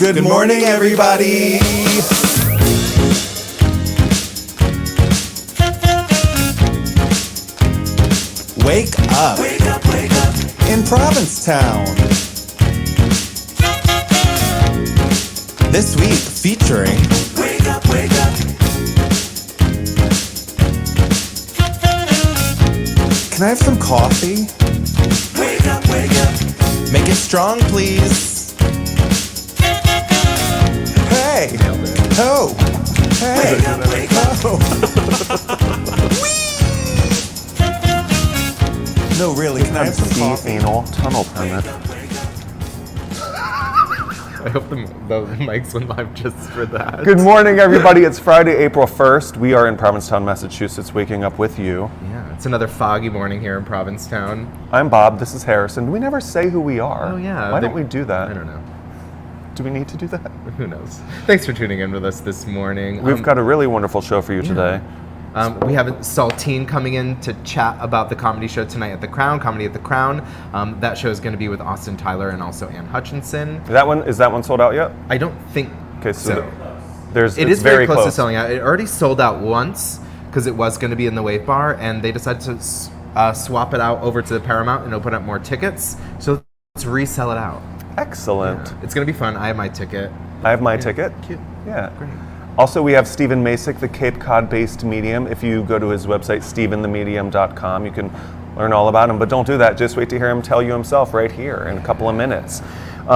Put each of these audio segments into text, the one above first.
Good morning, everybody. Wake up. Wake up, wake up. In Provincetown. This week featuring Wake up, wake up. Can I have some coffee? Wake up, wake up. Make it strong, please. Hey. Oh. Hey. Wake up, wake up. Oh. No, really, can I have some coffee? Anal tunnel permit. I hope the mics went live just for that. Good morning, everybody. It's Friday, April 1st. We are in Provincetown, Massachusetts, waking up with you. Yeah, it's another foggy morning here in Provincetown. I'm Bob. This is Harrison. We never say who we are. Oh, yeah. Why don't we do that? I don't know. Do we need to do that? Who knows? Thanks for tuning in with us this morning. We've got a really wonderful show for you today. We have Saltine coming in to chat about the comedy show tonight at the Crown, Comedy at the Crown. That show is going to be with Austin Tyler and also Ann Hutchinson. Is that one sold out yet? I don't think Okay, so It is very close to selling out. It already sold out once because it was going to be in the Wave Bar, and they decided to swap it out over to the Paramount and open up more tickets. So let's resell it out. Excellent. Yeah. It's going to be fun. I have my ticket. I have my ticket. Cute. Yeah. Great. Also, we have Steven Macek, the Cape Cod-based medium. If you go to his website, steventhemedium.com, you can learn all about him. But don't do that. Just wait to hear him tell you himself right here in a couple of minutes.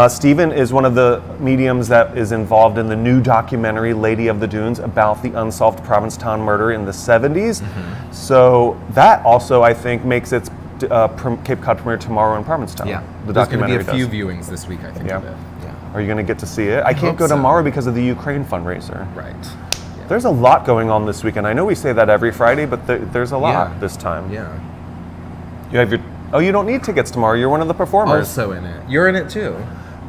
Steven is one of the mediums that is involved in the new documentary, Lady of the Dunes, about the unsolved Provincetown murder in the 70s. Mm-hmm. So that also, I think, makes its Cape Cod premiere tomorrow in Provincetown. Yeah. The There's going to be documentary a few viewings this week, I think. Yeah. Of it. Are you going to get to see it? I can't go tomorrow because of the Ukraine fundraiser. Right. Yeah. There's a lot going on this weekend. I know we say that every Friday, but there's a lot this time. Yeah. You have you don't need tickets tomorrow. You're one of the performers. Also in it. You're in it too.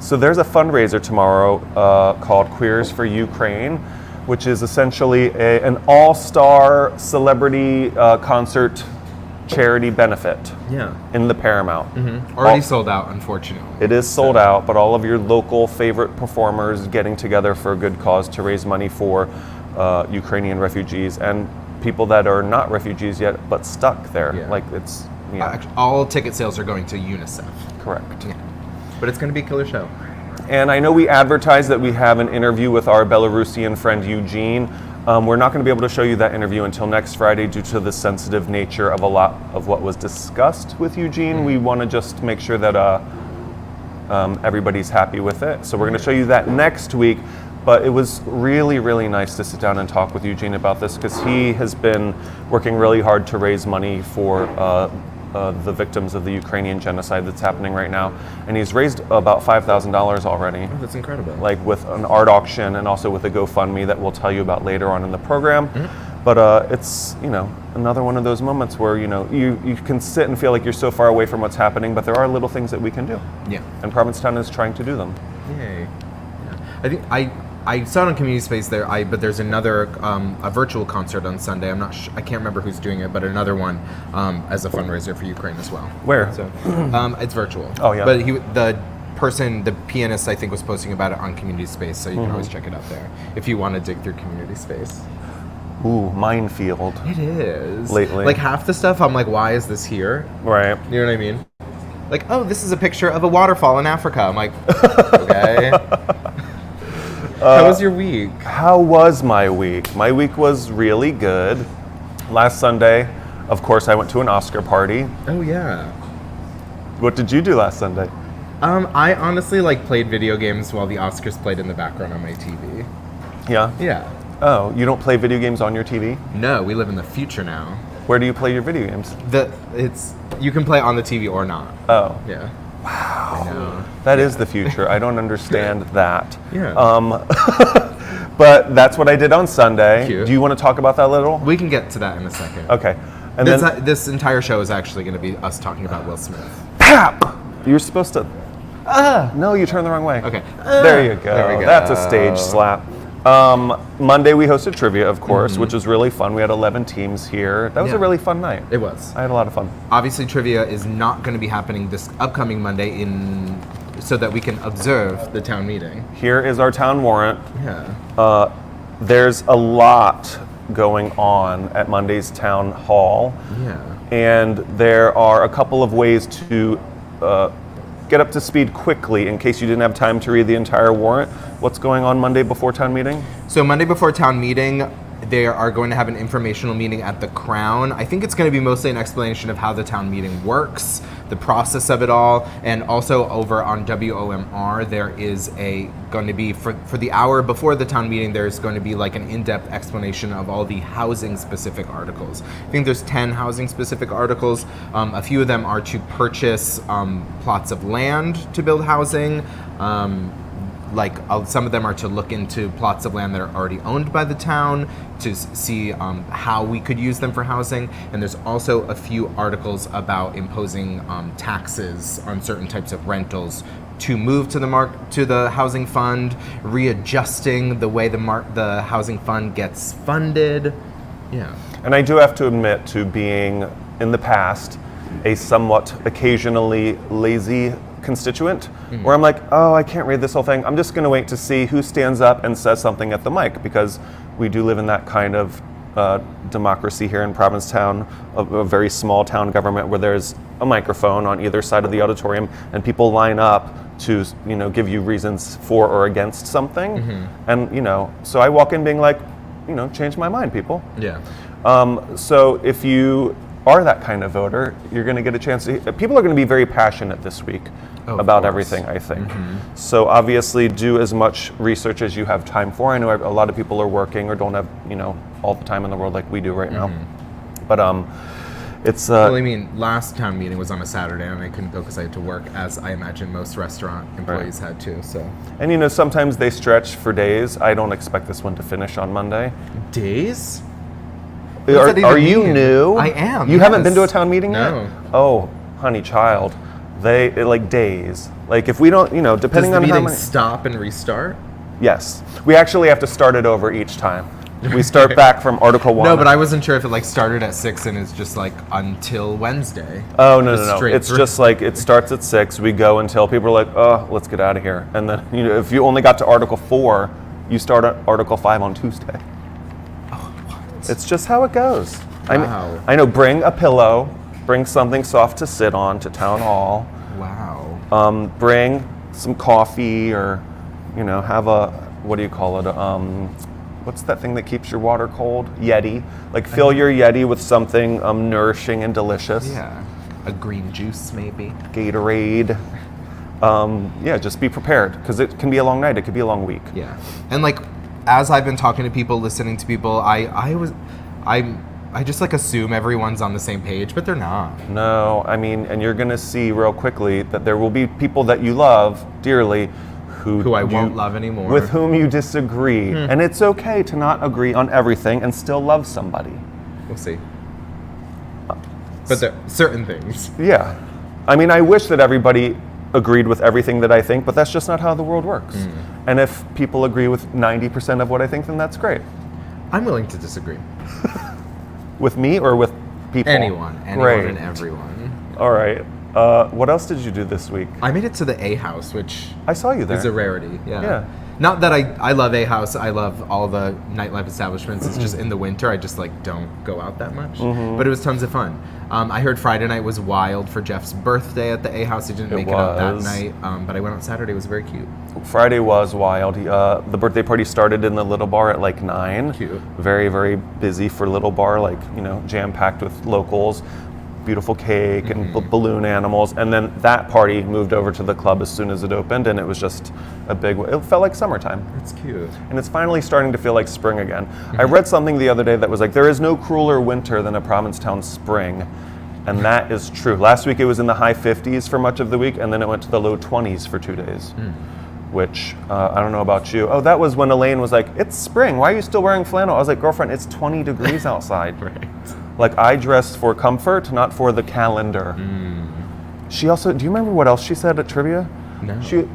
So there's a fundraiser tomorrow called Queers for Ukraine, which is essentially an all-star celebrity concert charity benefit in the Paramount. Mm-hmm. Already sold out, unfortunately. It is sold out, but all of your local favorite performers getting together for a good cause to raise money for Ukrainian refugees and people that are not refugees yet but stuck there. Yeah. Like it's all ticket sales are going to UNICEF. Correct. Yeah. But it's going to be a killer show. And I know we advertised that we have an interview with our Belarusian friend Eugene. We're not going to be able to show you that interview until next Friday due to the sensitive nature of a lot of what was discussed with Eugene. We want to just make sure that everybody's happy with it. So we're going to show you that next week. But it was really, really nice to sit down and talk with Eugene about this because he has been working really hard to raise money for the victims of the Ukrainian genocide that's happening right now. And he's raised about $5,000 already. Oh, that's incredible. Like with an art auction and also with a GoFundMe that we'll tell you about later on in the program. Mm-hmm. But it's, another one of those moments where, you can sit and feel like you're so far away from what's happening, but there are little things that we can do. Yeah. And Provincetown is trying to do them. Yay. Yeah. I think I saw it on Community Space there, but there's another a virtual concert on Sunday. I can't remember who's doing it, but another one as a fundraiser for Ukraine as well. Where? So, it's virtual. Oh yeah. But the pianist, I think, was posting about it on Community Space, so you can always check it out there if you want to dig through Community Space. Ooh, minefield. It is. Lately. Like half the stuff, I'm like, why is this here? Right. You know what I mean? Like, oh, this is a picture of a waterfall in Africa. I'm like, okay. How was your week? How was my week? My week was really good. Last Sunday, of course, I went to an Oscar party. Oh, yeah. What did you do last Sunday? I honestly played video games while the Oscars played in the background on my TV. Yeah? Yeah. Oh, you don't play video games on your TV? No, we live in the future now. Where do you play your video games? You can play on the TV or not. Oh. Yeah. Wow. I know. That is the future. I don't understand that. Yeah. But that's what I did on Sunday. Cute. Do you want to talk about that a little? We can get to that in a second. Okay. And this entire show is actually going to be us talking about Will Smith. Pap! You're supposed to... No, you turned the wrong way. Okay. There you go. There we go. That's a stage slap. Monday we hosted trivia, of course, which was really fun. We had 11 teams here. That was a really fun night. It was. I had a lot of fun. Obviously, trivia is not going to be happening this upcoming Monday in so that we can observe the town meeting. Here is our town warrant. Yeah. There's a lot going on at Monday's town hall. Yeah. And there are a couple of ways to get up to speed quickly in case you didn't have time to read the entire warrant. What's going on Monday before town meeting? So Monday before town meeting, they are going to have an informational meeting at the Crown. I think it's going to be mostly an explanation of how the town meeting works, the process of it all, and also over on WOMR, there is going to be, for the hour before the town meeting, there's going to be like an in-depth explanation of all the housing-specific articles. I think there's 10 housing-specific articles. A few of them are to purchase plots of land to build housing. Some of them are to look into plots of land that are already owned by the town to see how we could use them for housing. And there's also a few articles about imposing taxes on certain types of rentals to move to the housing fund, readjusting the way the housing fund gets funded. Yeah. And I do have to admit to being, in the past, a somewhat occasionally lazy constituent, where I'm like, oh, I can't read this whole thing. I'm just going to wait to see who stands up and says something at the mic, because we do live in that kind of democracy here in Provincetown, a very small town government where there's a microphone on either side of the auditorium, and people line up to give you reasons for or against something. And so I walk in being like, change my mind, people. Yeah. So if you are that kind of voter, you're going to get a chance to. People are going to be very passionate this week about everything, I think. So obviously, do as much research as you have time for. I know a lot of people are working or don't have all the time in the world like we do right now. But it's. Well, I mean, last town meeting was on a Saturday, and I couldn't go because I had to work, as I imagine most restaurant employees had to. So. And sometimes they stretch for days. I don't expect this one to finish on Monday. Days? Are you new? I am. You haven't been to a town meeting yet? No. Oh, honey child. They like days. Like if we don't, depending on Does the how meeting many. stop and restart? Yes. We actually have to start it over each time. We start back from Article 1. No, but I wasn't sure if it started at 6 and is just until Wednesday. Oh, no. It's through. just it starts at 6. We go until people are like, oh, let's get out of here. And then, if you only got to Article 4, you start at Article 5 on Tuesday. It's just how it goes. Wow. I know, bring a pillow, bring something soft to sit on to town hall. Wow. Bring some coffee or, have a, what do you call it? What's that thing that keeps your water cold? Yeti. Fill your Yeti with something nourishing and delicious. Yeah. A green juice, maybe. Gatorade. Just be prepared, because it can be a long night. It could be a long week. Yeah. And as I've been talking to people, listening to people, I just assume everyone's on the same page, but they're not. No, and you're going to see real quickly that there will be people that you love dearly who I won't love anymore. With whom you disagree. And it's okay to not agree on everything and still love somebody. We'll see. But there are certain things. Yeah. I wish that everybody agreed with everything that I think, but that's just not how the world works. And if people agree with 90% of what I think, then that's great. I'm willing to disagree. With me or with people? Anyone Great. And everyone. All right. What else did you do this week? I made it to the A House, which I saw you there. is a rarity. Yeah. Not that I love A House. I love all the nightlife establishments. It's just in the winter, I just don't go out that much. But it was tons of fun. I heard Friday night was wild for Jeff's birthday at the A House. He didn't make it out that night, but I went out Saturday. It was very cute. Friday was wild. The birthday party started in the Little Bar at 9. Cute. Very, very busy for Little Bar, jam-packed with locals. Beautiful cake and balloon animals, and then that party moved over to the club as soon as it opened, and it was just it felt like summertime. It's cute. And it's finally starting to feel like spring again. I read something the other day that was there is no crueler winter than a Provincetown spring, and that is true. Last week it was in the high 50s for much of the week, and then it went to the low 20s for 2 days. Which, I don't know about you. Oh, that was when Elaine was like, it's spring, why are you still wearing flannel? I was like, girlfriend, it's 20 degrees outside. Right. I dressed for comfort, not for the calendar. She also, do you remember what else she said at trivia? No.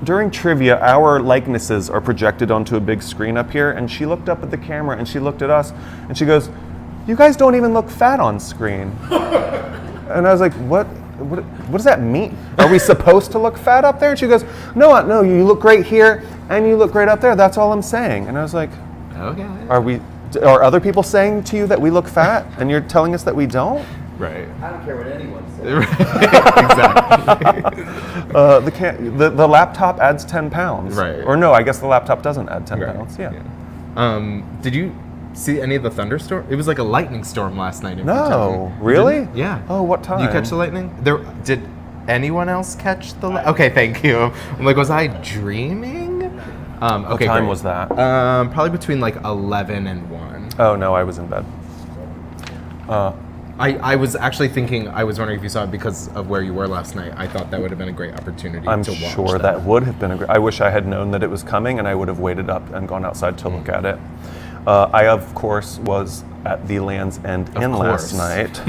During trivia, our likenesses are projected onto a big screen up here, and she looked up at the camera and she looked at us and she goes, you guys don't even look fat on screen. And I was like, what? what does that mean? Are we supposed to look fat up there? And she goes, no, you look great here and you look great up there. That's all I'm saying. And I was like, Okay. Are other people saying to you that we look fat and you're telling us that we don't? Right. I don't care what anyone says. Exactly. The laptop adds 10 pounds. Right. Or no, I guess the laptop doesn't add 10 pounds. Yeah. Did you see any of the thunderstorm? It was like a lightning storm last night in No, Kentucky. really? Yeah. Oh, what time? Did you catch the lightning? Did anyone else catch the okay, thank you. I'm like, was I dreaming? Okay, What time great. was that? Probably between like 11 and 1. Oh, no, I was in bed. I was actually thinking, I was wondering if you saw it because of where you were last night. I thought that would have been a great opportunity I'm to watch sure that would have been I wish I had known that it was coming and I would have waited up and gone outside to look at it. I, of course, was at the Land's End Inn last night.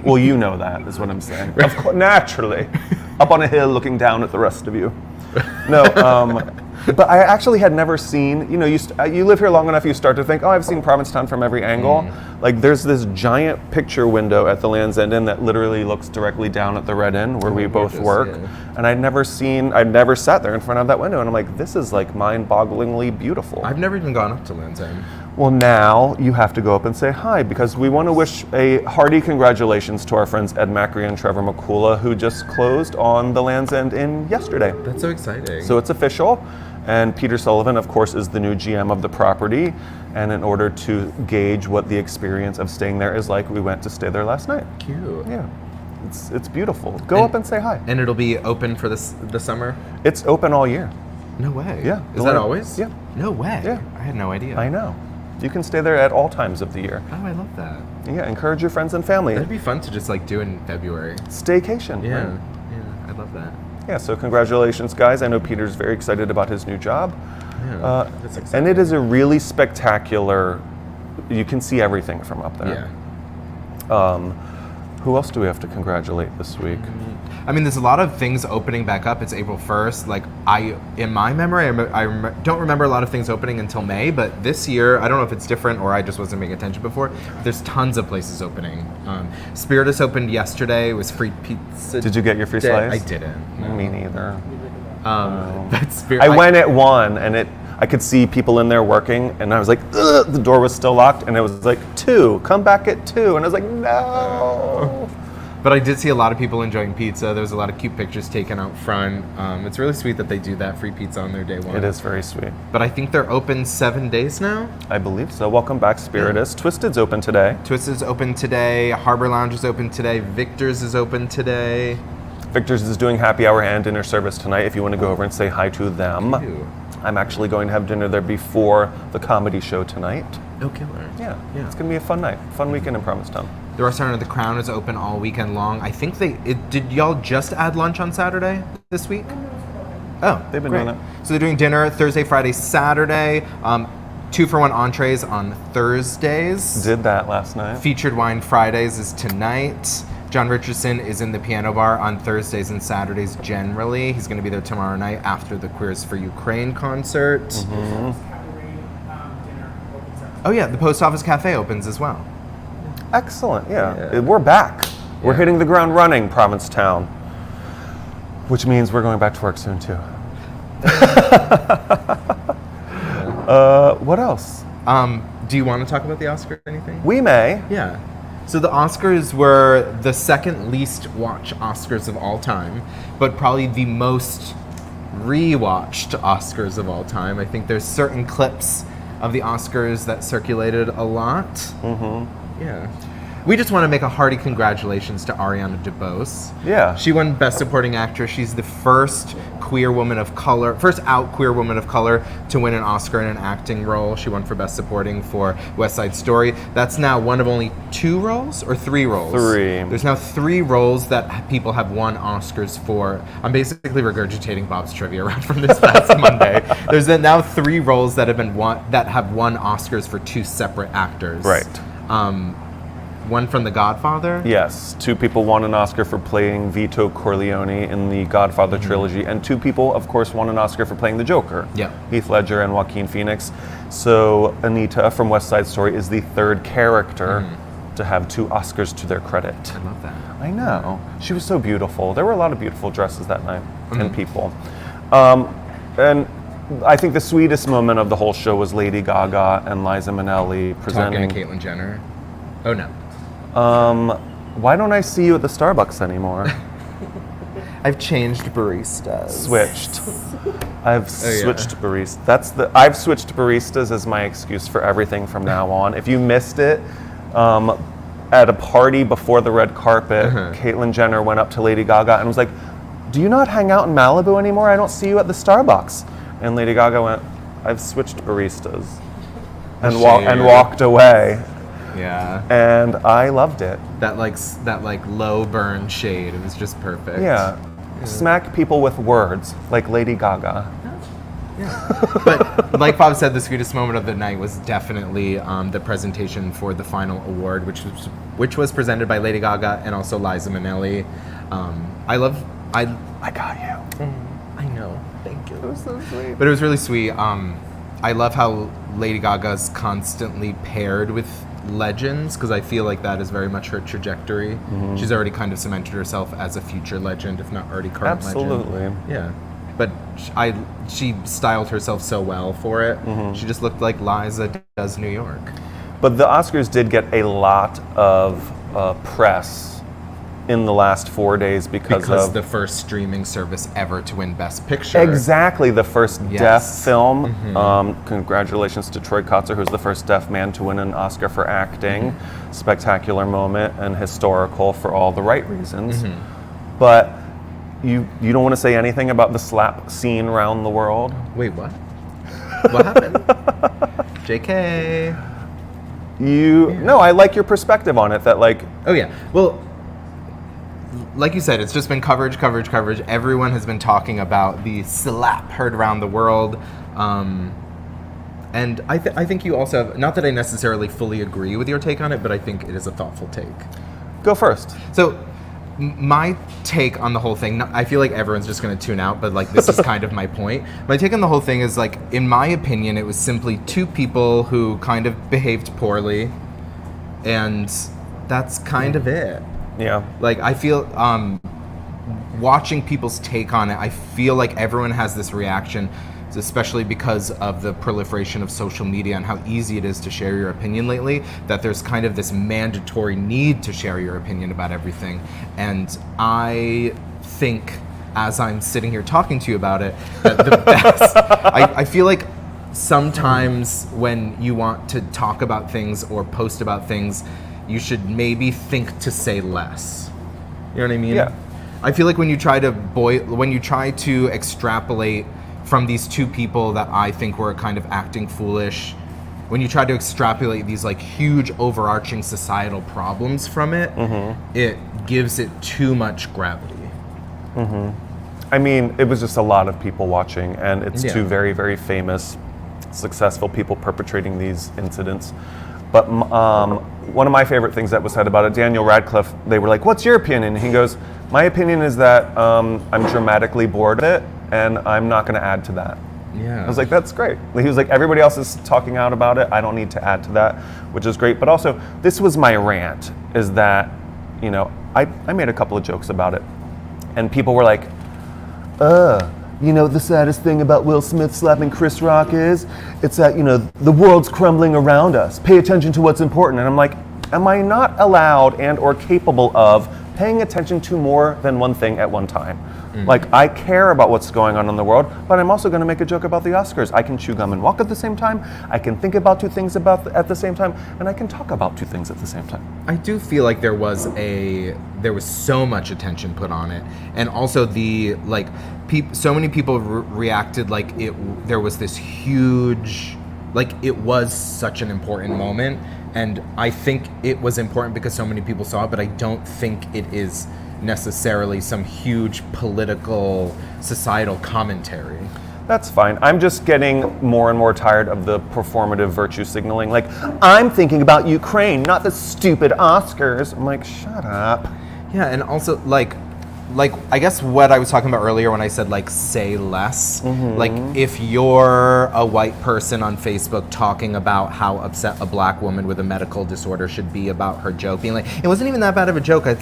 Well, you know that, is what I'm saying. Of course, naturally. Up on a hill looking down at the rest of you. No, but I actually had never seen, you live here long enough, you start to think, oh, I've seen Provincetown from every angle. Like, there's this giant picture window at the Land's End Inn that literally looks directly down at the Red Inn where we both work. Yeah. And I'd never sat there in front of that window, and I'm like, this is like mind-bogglingly beautiful. I've never even gone up to Land's End. Well, now you have to go up and say hi, because we want to wish a hearty congratulations to our friends Ed Macri and Trevor McCula, who just closed on the Land's End Inn yesterday. That's so exciting. So it's official, and Peter Sullivan, of course, is the new GM of the property, and in order to gauge what the experience of staying there is like, we went to stay there last night. Cute. Yeah, it's beautiful. Go up and say hi. And it'll be open for the summer? It's open all year. No way. Yeah. Is that always? Yeah. No way. Yeah. I had no idea. I know. You can stay there at all times of the year. Oh, I love that. Yeah, encourage your friends and family. That'd be fun to just like do in February. Staycation. Yeah. Right? Yeah, I love that. Yeah, so congratulations, guys. I know Peter's very excited about his new job. Yeah, that's exciting. And it is a really spectacular, you can see everything from up there. Yeah. Who else do we have to congratulate this week? I mean, there's a lot of things opening back up. It's April 1st. Like, in my memory, don't remember a lot of things opening until May, but this year, I don't know if it's different or I just wasn't paying attention before, there's tons of places opening. Spiritus opened yesterday. It was free pizza. Did you get your free day. slice? I didn't. No. Me neither. But I went at 1 and I could see people in there working, and I was like, ugh, the door was still locked, and it was like 2, come back at 2, and I was like, no. But I did see a lot of people enjoying pizza. There was a lot of cute pictures taken out front. It's really sweet that they do that free pizza on their day 1. It is very sweet. But I think they're open 7 days now. I believe so. Welcome back, Spiritus. Twisted's open today. Twisted's open today. Harbor Lounge is open today. Victor's is open today. Victor's is doing happy hour and dinner service tonight if you want to go over and say hi to them. Ew. I'm actually going to have dinner there before the comedy show tonight. No killer. Yeah. It's going to be a fun night. Fun weekend in Provincetown. The restaurant of the Crown is open all weekend long. I think did y'all just add lunch on Saturday this week? Oh, They've been great. doing that. So they're doing dinner Thursday, Friday, Saturday. 2-for-1 entrees on Thursdays. Did that last night. Featured Wine Fridays is tonight. John Richardson is in the piano bar on Thursdays and Saturdays generally. He's going to be there tomorrow night after the Queers for Ukraine concert. Oh yeah, the Post Office Cafe opens as well. Excellent. Yeah. We're back. We're hitting the ground running, Provincetown. Which means we're going back to work soon, too. What else? Do you want to talk about the Oscar or anything? We may. Yeah. So the Oscars were the second least watched Oscars of all time, but probably the most rewatched Oscars of all time. I think there's certain clips of the Oscars that circulated a lot. Mm-hmm. Yeah. We just want to make a hearty congratulations to Ariana DeBose. Yeah. She won Best Supporting Actress. She's the first out queer woman of color to win an Oscar in an acting role. She won for Best Supporting for West Side Story. That's now one of only 2 roles or 3 roles? 3. There's now 3 roles that people have won Oscars for. I'm basically regurgitating Bob's trivia round from this past Monday. There's now 3 roles that have won Oscars for 2 separate actors. Right. One from The Godfather? Yes. 2 people won an Oscar for playing Vito Corleone in the Godfather trilogy, and 2 people, of course, won an Oscar for playing the Joker. Yeah. Heath Ledger and Joaquin Phoenix. So Anita from West Side Story is the 3rd character to have 2 Oscars to their credit. I love that. I know. She was so beautiful. There were a lot of beautiful dresses that night and people. And I think the sweetest moment of the whole show was Lady Gaga and Liza Minnelli presenting. Talking to Caitlyn Jenner. Oh no. Why don't I see you at the Starbucks anymore? I've changed baristas. Switched. I've switched baristas. I've switched baristas as my excuse for everything from now on. If you missed it, at a party before the red carpet, Caitlyn Jenner went up to Lady Gaga and was like, "Do you not hang out in Malibu anymore? I don't see you at the Starbucks." And Lady Gaga went, "I've switched baristas," and walked away. Yeah. And I loved it. That low burn shade. It was just perfect. Yeah. Smack people with words like Lady Gaga. But like Bob said, the sweetest moment of the night was definitely the presentation for the final award, which was presented by Lady Gaga and also Liza Minnelli. I got you. I know. Thank you. It was so sweet. But it was really sweet. I love how Lady Gaga's constantly paired with legends, because I feel like that is very much her trajectory. She's already kind of cemented herself as a future legend, if not already current legend. Absolutely. Yeah. But she styled herself so well for it. She just looked like Liza does New York. But the Oscars did get a lot of press in the last 4 days because of the first streaming service ever to win Best Picture. Exactly, the first deaf film. Mm-hmm. Congratulations to Troy Kotzer, who's the first deaf man to win an Oscar for acting. Spectacular moment and historical for all the right reasons. But you don't want to say anything about the slap scene around the world? Wait, what? What happened? JK. No, I like your perspective on it, that like... Oh yeah, well, like you said, it's just been coverage. Everyone has been talking about the slap heard around the world. And I think you also have, not that I necessarily fully agree with your take on it, but I think it is a thoughtful take. Go first. So, my take on the whole thing, I feel like everyone's just going to tune out, but like this is kind of my point. My take on the whole thing is like, in my opinion, it was simply 2 people who kind of behaved poorly, and that's kind of it. Yeah. Like, I feel, watching people's take on it, I feel like everyone has this reaction, especially because of the proliferation of social media and how easy it is to share your opinion lately, that there's kind of this mandatory need to share your opinion about everything. And I think, as I'm sitting here talking to you about it, that the best, I feel like sometimes when you want to talk about things or post about things, you should maybe think to say less. You know what I mean? Yeah. I feel like when you try to extrapolate from these 2 people that I think were kind of acting foolish, when you try to extrapolate these like huge overarching societal problems from it, it gives it too much gravity. I mean, it was just a lot of people watching, and it's 2 very, very famous, successful people perpetrating these incidents. But one of my favorite things that was said about it, Daniel Radcliffe, they were like, "What's your opinion?" And he goes, "My opinion is that I'm dramatically bored of it, and I'm not going to add to that." Yeah. I was like, that's great. He was like, everybody else is talking out about it. I don't need to add to that, which is great. But also, this was my rant, is that, you know, I made a couple of jokes about it. And people were like, you know, the saddest thing about Will Smith slapping Chris Rock is, it's that, you know, the world's crumbling around us. Pay attention to what's important. And I'm like, am I not allowed and or capable of paying attention to more than one thing at one time? Like, I care about what's going on in the world, but I'm also going to make a joke about the Oscars. I can chew gum and walk at the same time. I can think about 2 things at the same time, and I can talk about 2 things at the same time. I do feel like there was so much attention put on it, and also so many people reacted like there was this huge, like it was such an important moment, and I think it was important because so many people saw it, but I don't think it is necessarily some huge political, societal commentary. That's fine. I'm just getting more and more tired of the performative virtue signaling. Like, I'm thinking about Ukraine, not the stupid Oscars. I'm like, shut up. Yeah, and also, like, like, I guess what I was talking about earlier when I said, like, say less. Like, if you're a white person on Facebook talking about how upset a black woman with a medical disorder should be about her joke, being like, it wasn't even that bad of a joke. I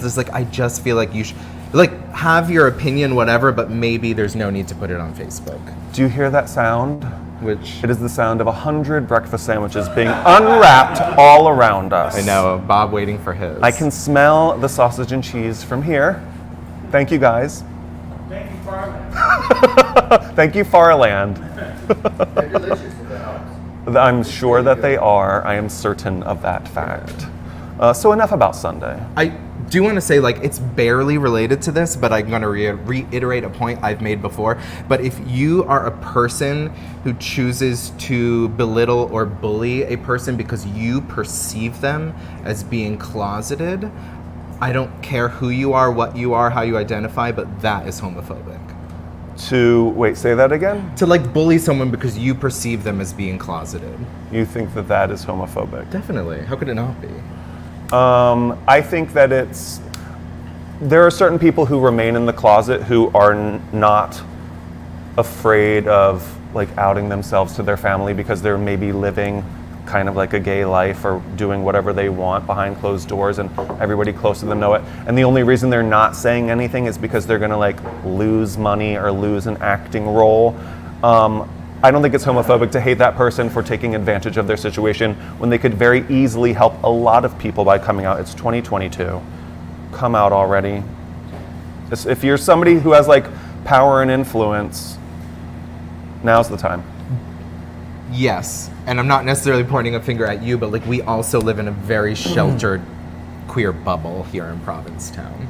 just feel like you should, like, have your opinion, whatever, but maybe there's no need to put it on Facebook. Do you hear that sound? Which, It is the sound of 100 breakfast sandwiches being unwrapped all around us. I know, Bob waiting for his. I can smell the sausage and cheese from here. Thank you, guys. Thank you, Farland. Thank you, Farland. They're delicious if that helps. I'm sure that they are. I am certain of that fact. So enough about Sunday. I do want to say, like, it's barely related to this, but I'm going to reiterate a point I've made before. But if you are a person who chooses to belittle or bully a person because you perceive them as being closeted, I don't care who you are, what you are, how you identify, but that is homophobic. Wait, say that again? To, like, bully someone because you perceive them as being closeted. You think that that is homophobic? Definitely. How could it not be? I think that there are certain people who remain in the closet who are not afraid of, like, outing themselves to their family because they're maybe living kind of like a gay life or doing whatever they want behind closed doors and everybody close to them know it. And the only reason they're not saying anything is because they're gonna, like, lose money or lose an acting role. I don't think it's homophobic to hate that person for taking advantage of their situation when they could very easily help a lot of people by coming out. It's 2022. Come out already. If you're somebody who has, like, power and influence, now's the time. Yes, and I'm not necessarily pointing a finger at you, but, like, we also live in a very sheltered queer bubble here in Provincetown.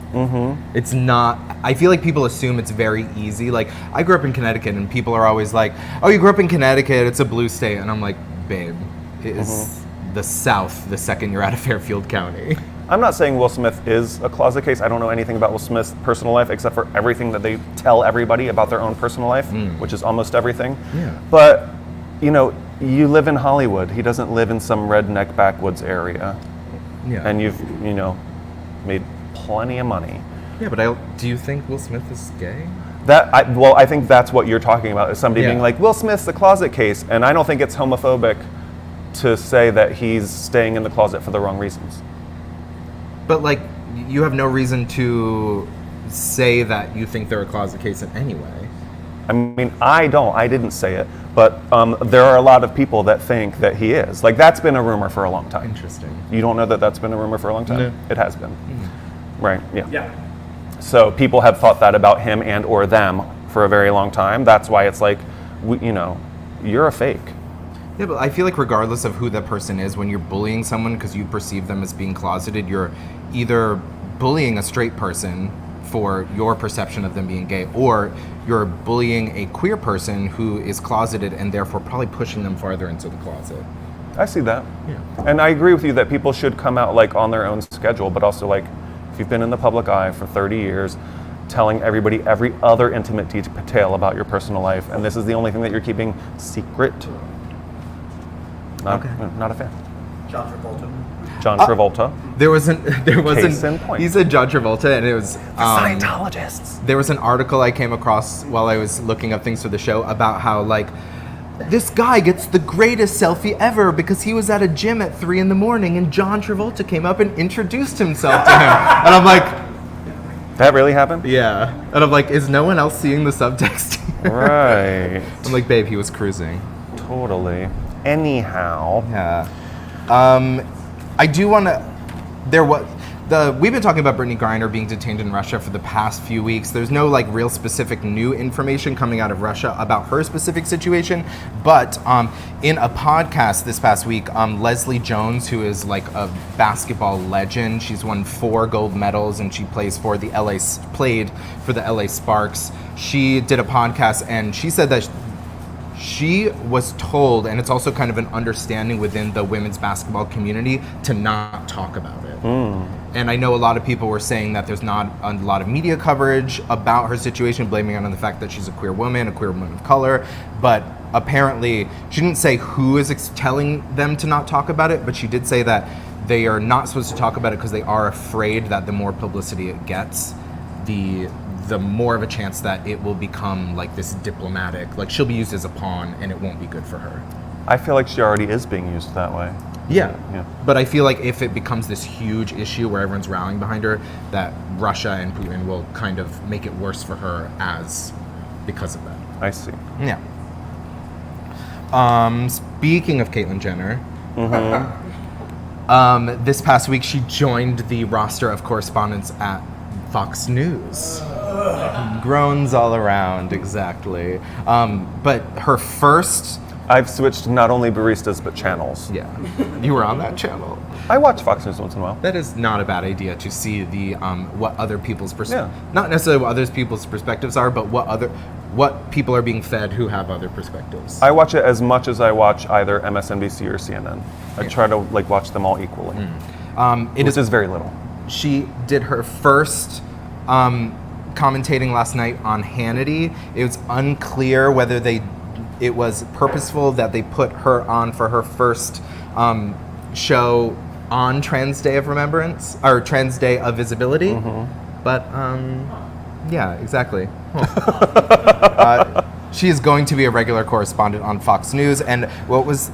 It's not, I feel like people assume it's very easy. Like, I grew up in Connecticut and people are always like, oh, you grew up in Connecticut, it's a blue state. And I'm like, babe, it is the South the second you're out of Fairfield County. I'm not saying Will Smith is a closet case. I don't know anything about Will Smith's personal life except for everything that they tell everybody about their own personal life, which is almost everything. Yeah. But, you know, you live in Hollywood. He doesn't live in some redneck backwoods area. Yeah. And you've, you know, made plenty of money. Yeah, but do you think Will Smith is gay? I think that's what you're talking about, is somebody Yeah. being like, Will Smith's the closet case. And I don't think it's homophobic to say that he's staying in the closet for the wrong reasons. But, like, you have no reason to say that you think they're a closet case in any way. I mean, I didn't say it, but there are a lot of people that think that he is. Like, that's been a rumor for a long time. Interesting. You don't know that that's been a rumor for a long time? No. It has been. Right, yeah. Yeah. So people have thought that about him and or them for a very long time. That's why it's like, you know, you're a fake. Yeah, but I feel like regardless of who that person is, when you're bullying someone because you perceive them as being closeted, you're either bullying a straight person for your perception of them being gay, or you're bullying a queer person who is closeted and therefore probably pushing them farther into the closet. I see that. Yeah. And I agree with you that people should come out, like, on their own schedule, but also, like, if you've been in the public eye for 30 years, telling everybody every other intimate detail about your personal life, and this is the only thing that you're keeping secret, not a fan. John Travolta. John Travolta. There wasn't. Case in point. He said John Travolta, and it was Scientologists. There was an article I came across while I was looking up things for the show about how, like, this guy gets the greatest selfie ever because he was at a gym at 3 a.m. and John Travolta came up and introduced himself to him. And I'm like, That really happened? yeah. And I'm like, is no one else seeing the subtext here? Right. I'm like, babe, he was cruising. Totally. Anyhow. Yeah. I do want to. We've been talking about Brittany Griner being detained in Russia for the past few weeks. There's no, like, real specific new information coming out of Russia about her specific situation, but in a podcast this past week, Leslie Jones, who is, like, a basketball legend, she's won 4 gold medals and she played for the LA Sparks. She did a podcast and she said that she was told, and it's also kind of an understanding within the women's basketball community, to not talk about it. And I know a lot of people were saying that there's not a lot of media coverage about her situation, blaming it on the fact that she's a queer woman of color. But apparently, she didn't say who is telling them to not talk about it, but she did say that they are not supposed to talk about it because they are afraid that the more publicity it gets, the more of a chance that it will become like this diplomatic, like she'll be used as a pawn and it won't be good for her. I feel like she already is being used that way. Yeah. Yeah. But I feel like if it becomes this huge issue where everyone's rallying behind her, that Russia and Putin will kind of make it worse for her because of that. I see. Yeah. Speaking of Caitlyn Jenner, this past week she joined the roster of correspondents at Fox News. Groans all around, exactly. But her first... I've switched not only baristas but channels. Yeah. You were on that channel. I watch Fox News once in a while. That is not a bad idea to see the what other people's Yeah. not necessarily what other people's perspectives are, but what people are being fed who have other perspectives. I watch it as much as I watch either MSNBC or CNN. I try to like watch them all equally. Which is very little. She did her first commentating last night on Hannity. It was unclear whether it was purposeful that they put her on for her first show on Trans Day of Remembrance, or Trans Day of Visibility. But yeah, exactly. She is going to be a regular correspondent on Fox News, and what was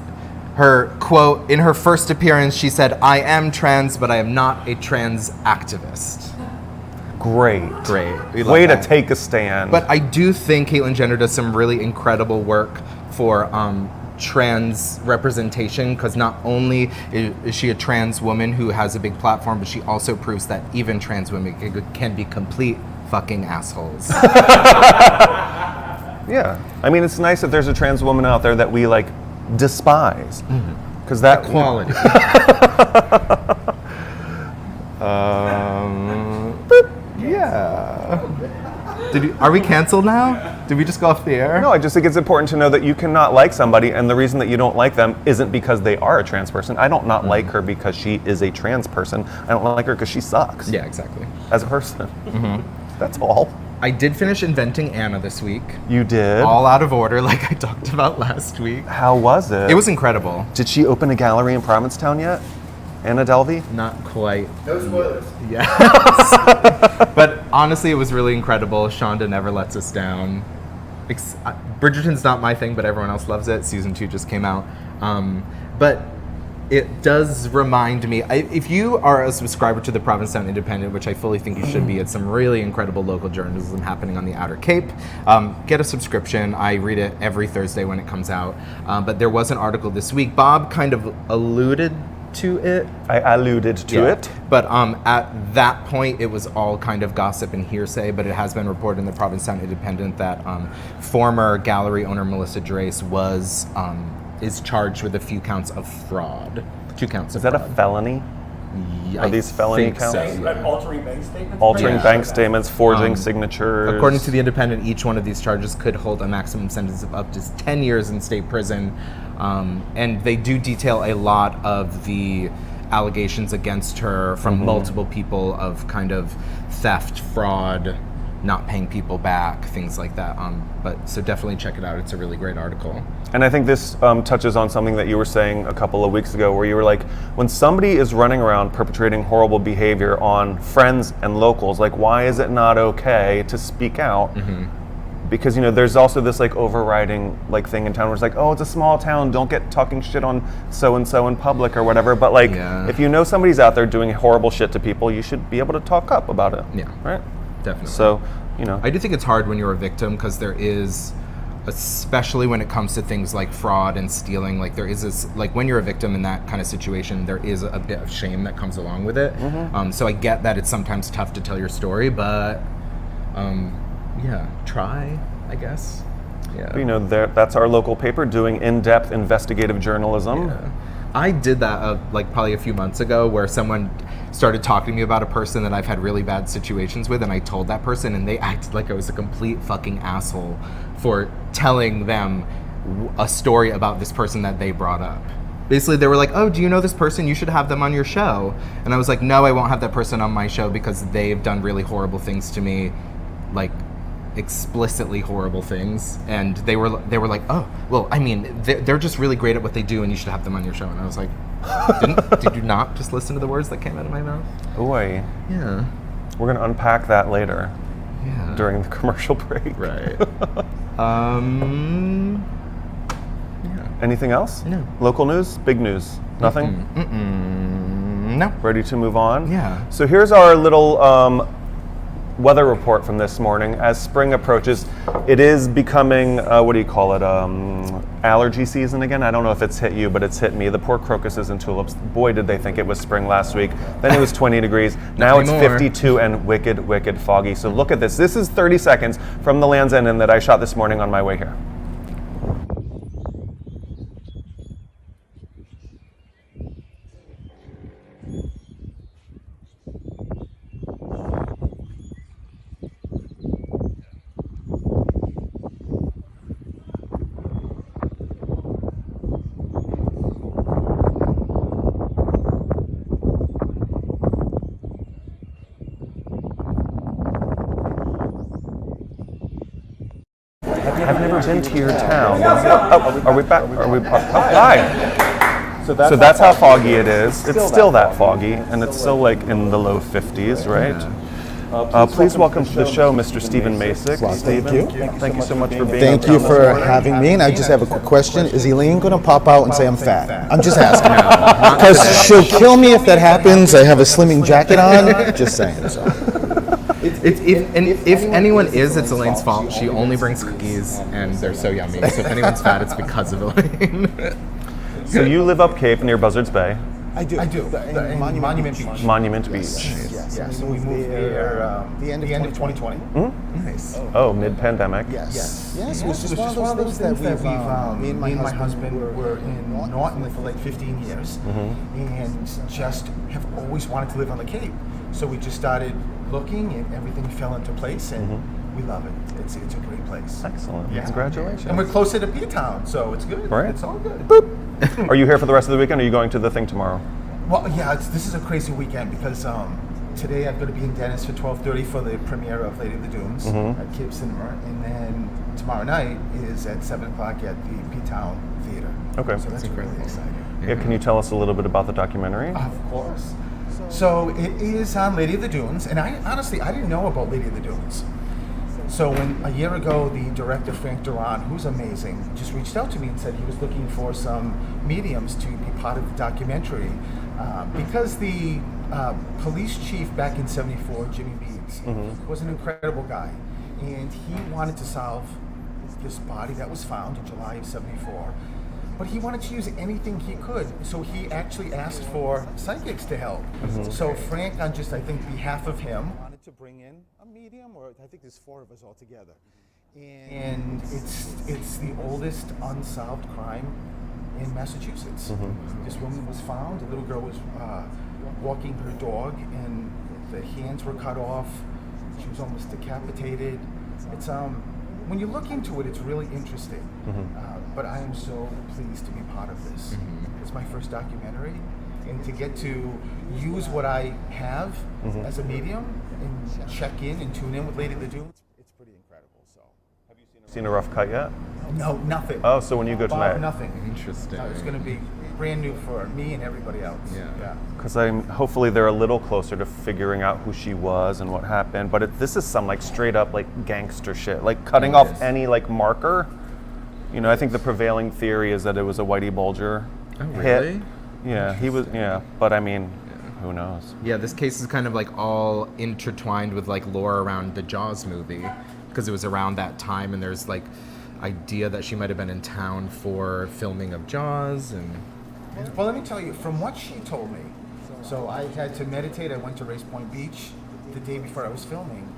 her quote in her first appearance? She said, "I am trans, but I am not a trans activist." Great. We love Way to that. take a stand. But I do think Caitlyn Jenner does some really incredible work for trans representation, because not only is she a trans woman who has a big platform, but she also proves that even trans women can be complete fucking assholes. yeah. I mean, it's nice that there's a trans woman out there that we like despise. Because that Quality. Yeah. Are we canceled now? Did we just go off the air? No, I just think it's important to know that you cannot like somebody, and the reason that you don't like them isn't because they are a trans person. I don't not like her because she is a trans person. I don't like her because she sucks. Yeah, exactly. As a person. That's all. I did finish Inventing Anna this week. You did? All out of order, like I talked about last week. How was it? It was incredible. Did she open a gallery in Provincetown yet? Anna Delvey? Not quite. No spoilers. Yes. But honestly, it was really incredible. Shonda never lets us down. Bridgerton's not my thing, but everyone else loves it. Season 2 just came out. But it does remind me, if you are a subscriber to the Provincetown Independent, which I fully think you should be, it's some really incredible local journalism happening on the Outer Cape. Get a subscription. I read it every Thursday when it comes out. But there was an article this week. Bob kind of alluded to it. I alluded to it. But at that point, it was all kind of gossip and hearsay, but it has been reported in the Provincetown Independent that former gallery owner Melissa Drace is charged with a few counts of fraud. 2 counts of Is that fraud. a felony? Yeah, Are these felony think counts? so, But yeah. altering bank statements? Altering Yeah. bank statements, forging signatures. According to the Independent, each one of these charges could hold a maximum sentence of up to 10 years in state prison. And they do detail a lot of the allegations against her from multiple people of kind of theft, fraud, not paying people back, things like that. But so definitely check it out. It's a really great article. And I think this touches on something that you were saying a couple of weeks ago, where you were like, when somebody is running around perpetrating horrible behavior on friends and locals, like, why is it not okay to speak out? Because, you know, there's also this like overriding like thing in town where it's like, oh, it's a small town, don't get talking shit on so-and-so in public or whatever. But like, if you know somebody's out there doing horrible shit to people, you should be able to talk up about it. Yeah. Right? Definitely. So, you know. I do think it's hard when you're a victim, because there is, especially when it comes to things like fraud and stealing, like there is this, like when you're a victim in that kind of situation, there is a bit of shame that comes along with it. So I get that it's sometimes tough to tell your story, but yeah, try, I guess. Yeah. You know, that's our local paper doing in-depth investigative journalism. Yeah. I did that like probably a few months ago, where someone started talking to me about a person that I've had really bad situations with, and I told that person, and they acted like I was a complete fucking asshole for telling them a story about this person that they brought up. Basically, they were like, oh, do you know this person? You should have them on your show. And I was like, no, I won't have that person on my show because they've done really horrible things to me, like explicitly horrible things. And they were like, oh, well, I mean, they're just really great at what they do, and you should have them on your show. And I was like, did you not just listen to the words that came out of my mouth? Oy. Yeah. We're going to unpack that later Yeah. during the commercial break. Right. Anything else? No. Local news? Big news? Nothing? No. Ready to move on? Yeah. So here's our little weather report from this morning. As spring approaches, it is becoming, what do you call it, allergy season again? I don't know if it's hit you, but it's hit me. The poor crocuses and tulips, boy, did they think it was spring last week. Then it was 20 degrees. Now it's anymore. 52 and wicked, wicked foggy. So look at this. This is 30 seconds from the Land's End Inn that I shot this morning on my way here. I've never been to your town. Oh, are we back? Hi. So that's how foggy it is. It's still that foggy, and it's still like in the low 50s, right? Please welcome to the show, Mr. Steven Macek. Well, thank Steven, you. Thank you so much for being Thank here. you for having me, and I just have a quick question. Is Elaine going to pop out and say I'm fat? I'm just asking. Because she'll kill me if that happens. I have a slimming jacket on. Just saying. So. If anyone is, it's Elaine's fault. She only brings cookies, and they're so yummy. So if anyone's fat, it's because of Elaine. So you live up Cape near Buzzards Bay, I do. In Monument Beach. Monument Beach. Yeah, so we moved there the end of 2020. Nice. Oh, mid-pandemic. Yes, it was just one of those things that me and my husband were in Norton for like 15 years, and just have always wanted to live on the Cape. So we just started looking, and everything fell into place, and we love it. It's a great place. Excellent. Yeah. Congratulations. And we're closer to P-Town, so it's good. Right. It's all good. Are you here for the rest of the weekend, or are you going to the thing tomorrow? Well, yeah, this is a crazy weekend because today I'm going to be in Dennis for 12:30 for the premiere of Lady of the Dunes at Cape Cinema, and then tomorrow night is at 7 o'clock at the P-Town Theater. Okay. So that's really exciting. Yeah, can you tell us a little bit about the documentary? Of course. So it is on Lady of the Dunes, and I didn't know about Lady of the Dunes. So when a year ago, the director Frank Duran, who's amazing, just reached out to me and said he was looking for some mediums to be part of the documentary, because the police chief back in '74, Jimmy Beads, was an incredible guy, and he wanted to solve this body that was found in July of '74. But he wanted to use anything he could, so he actually asked for psychics to help. So Frank, on just I think behalf of him, wanted to bring in a medium, or I think there's 4 of us all together. And it's the oldest unsolved crime in Massachusetts. This woman was found. A little girl was walking her dog, and the hands were cut off. She was almost decapitated. It's when you look into it, it's really interesting. But I am so pleased to be part of this. It's my first documentary, and to get to use what I have as a medium and check in and tune in with Lady of the Dunes, it's pretty incredible. So, have you Seen a rough cut yet? No, nothing. Oh, so when you go tonight? Nothing. Interesting. It's going to be brand new for me and everybody else. Yeah. Because hopefully they're a little closer to figuring out who she was and what happened. But this is some like straight up like gangster shit, like cutting off any like marker. You know, I think the prevailing theory is that it was a Whitey Bulger hit. Really? Yeah, he was. Yeah, but I mean, who knows? Yeah, this case is kind of like all intertwined with like lore around the Jaws movie, because it was around that time, and there's like idea that she might have been in town for filming of Jaws. And Well, let me tell you, from what she told me, so I had to meditate. I went to Race Point Beach the day before I was filming,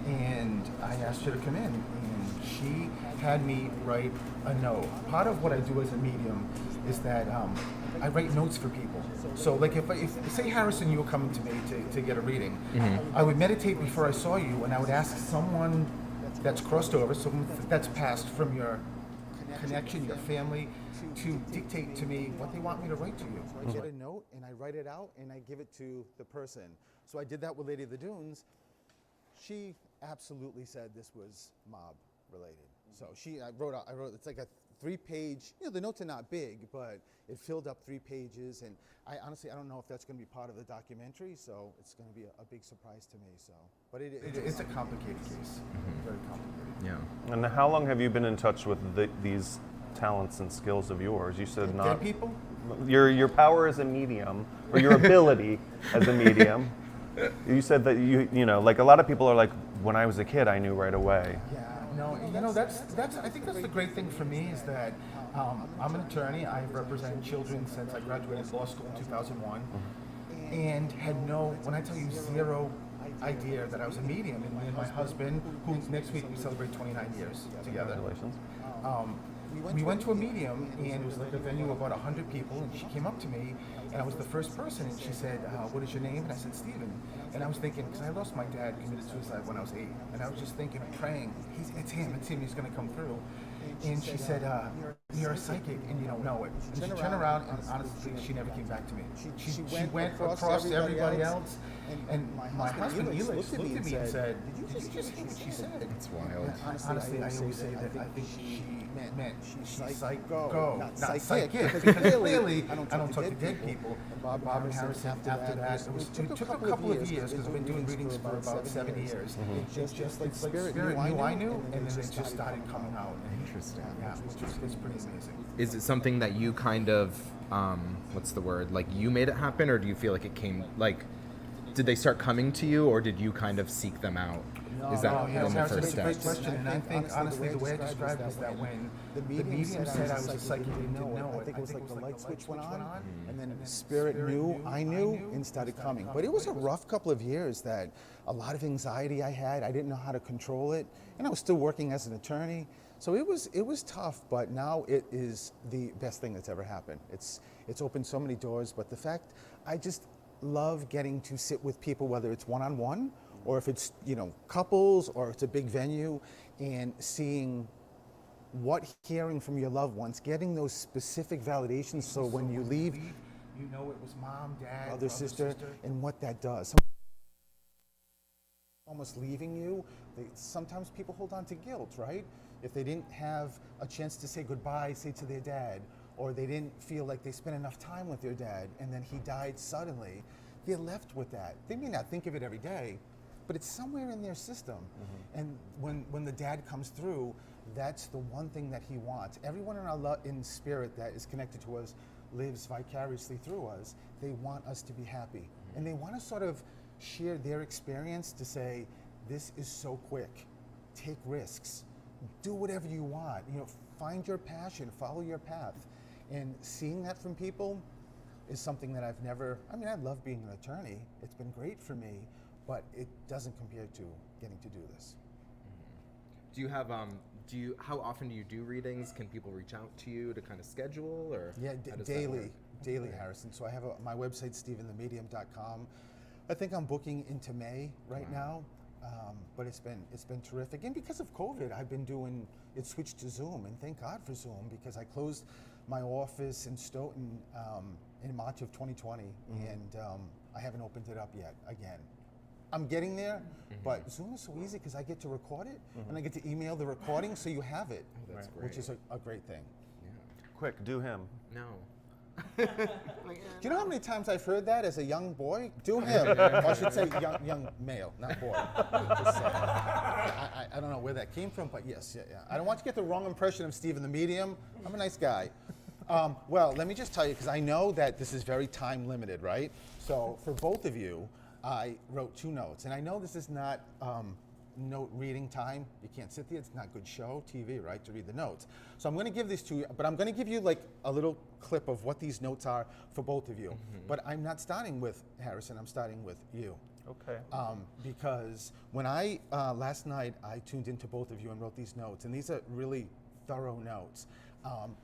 and I asked her to come in, and she had me write a note. Part of what I do as a medium is that I write notes for people. So like if say Harrison, you were coming to me to get a reading, I would meditate before I saw you, and I would ask someone that's crossed over, someone that's passed from your connection, your family, to dictate to me what they want me to write to you. So I get a note and I write it out and I give it to the person. So I did that with Lady of the Dunes. She absolutely said this was mob related. So I wrote it's like a 3-page, the notes are not big, but it filled up 3 pages. And I honestly don't know if that's going to be part of the documentary, so it's going to be a big surprise to me. So, but It's a complicated case, very complicated. Yeah. And how long have you been in touch with these talents and skills of yours? You said not Dead people? your power as a medium, or your ability as a medium. You said that you know, like a lot of people are like, when I was a kid, I knew right away. Yeah, no, that's. I think that's the great thing for me is that I'm an attorney. I've represented children since I graduated law school in 2001, and had when I tell you zero idea that I was a medium. And me and my husband, who next week we celebrate 29 years together. Congratulations. We went to a medium, and it was like a venue of about 100 people, and she came up to me, and I was the first person, and she said, what is your name? And I said, Steven. And I was thinking, because I lost my dad, committed suicide when I was 8, and I was just thinking, praying, it's him, he's going to come through. And she said, you're a psychic, and you don't know it. And she turned around, and honestly, she never came back to me. She went across everybody else, and my husband, Elix, looked at me and said, did you just hear what she said? It's wild. Honestly, I always say that I think she meant she's psycho, not psychic, psychic, because clearly I don't talk to dead people. Bob and Harrison after that, it took a couple of years, because I've been doing readings for about 7 years. It's just like Spirit knew I knew, and then it just started coming out. Interesting. Yeah, it's pretty amazing. Is it something that you kind of, what's the word, like you made it happen, or do you feel like it came, like, did they start coming to you, or did you kind of seek them out? Is that one of the Harrison, first it's a great steps? question, and I think honestly the way I described it is that when the medium said I was a psychic and didn't know it, I think it was like the light switch went on, and then Spirit knew I knew, and started coming. But it was a rough couple of years that a lot of anxiety I had. I didn't know how to control it, and I was still working as an attorney. So it was tough, but now it is the best thing that's ever happened. It's opened so many doors, but the fact I just love getting to sit with people, whether it's one-on-one or if it's couples or it's a big venue, and seeing hearing from your loved ones, getting those specific validations, so when you leave, you know it was mom, dad, other sister, and what that does. Almost leaving you, sometimes people hold on to guilt, right? If they didn't have a chance to say goodbye, say to their dad, or they didn't feel like they spent enough time with their dad, and then he died suddenly, they're left with that. They may not think of it every day, but it's somewhere in their system. And when the dad comes through, that's the one thing that he wants. Everyone in spirit that is connected to us lives vicariously through us. They want us to be happy. And they want to sort of share their experience to say, this is so quick. Take risks. Do whatever you want. Find your passion, follow your path. And seeing that from people is something that I've never, I love being an attorney. It's been great for me, but it doesn't compare to getting to do this. Do you have, how often do you do readings? Can people reach out to you to kind of schedule, or? Yeah, how does that work? daily, Harrison. So I have my website, StevenTheMedium.com. I think I'm booking into May right now, but it's been terrific. And because of COVID, I've been doing it switched to Zoom, and thank God for Zoom, because I closed my office in Stoughton in March of 2020, and I haven't opened it up yet again. I'm getting there, but Zoom is so easy because I get to record it, and I get to email the recording, so you have it, That's great. which is a great thing. Yeah. Quick, do him. No. Do you know how many times I've heard that as a young boy? Do him. Or I should say young male, not boy. Just, I don't know where that came from, but yes, yeah. I don't want you to get the wrong impression of Steven the Medium. I'm a nice guy. Well, let me just tell you, because I know that this is very time limited, right? So for both of you, I wrote 2 notes. And I know this is not note reading time. You can't sit there. It's not good show, TV, right, to read the notes. So I'm going to give these to you, but I'm going to give you like a little clip of what these notes are for both of you. But I'm not starting with Harrison. I'm starting with you. Okay. Because when last night, I tuned into both of you and wrote these notes, and these are really thorough notes.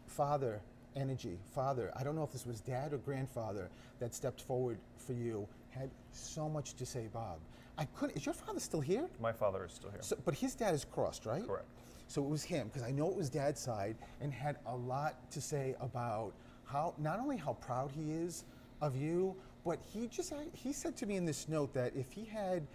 Father energy, father, I don't know if this was dad or grandfather that stepped forward for you, had so much to say, Bob. Is your father still here? My father is still here. So, but his dad is crossed, right? Correct. So it was him, because I know it was dad's side, and had a lot to say about how, not only how proud he is of you, but he said to me in this note that if he had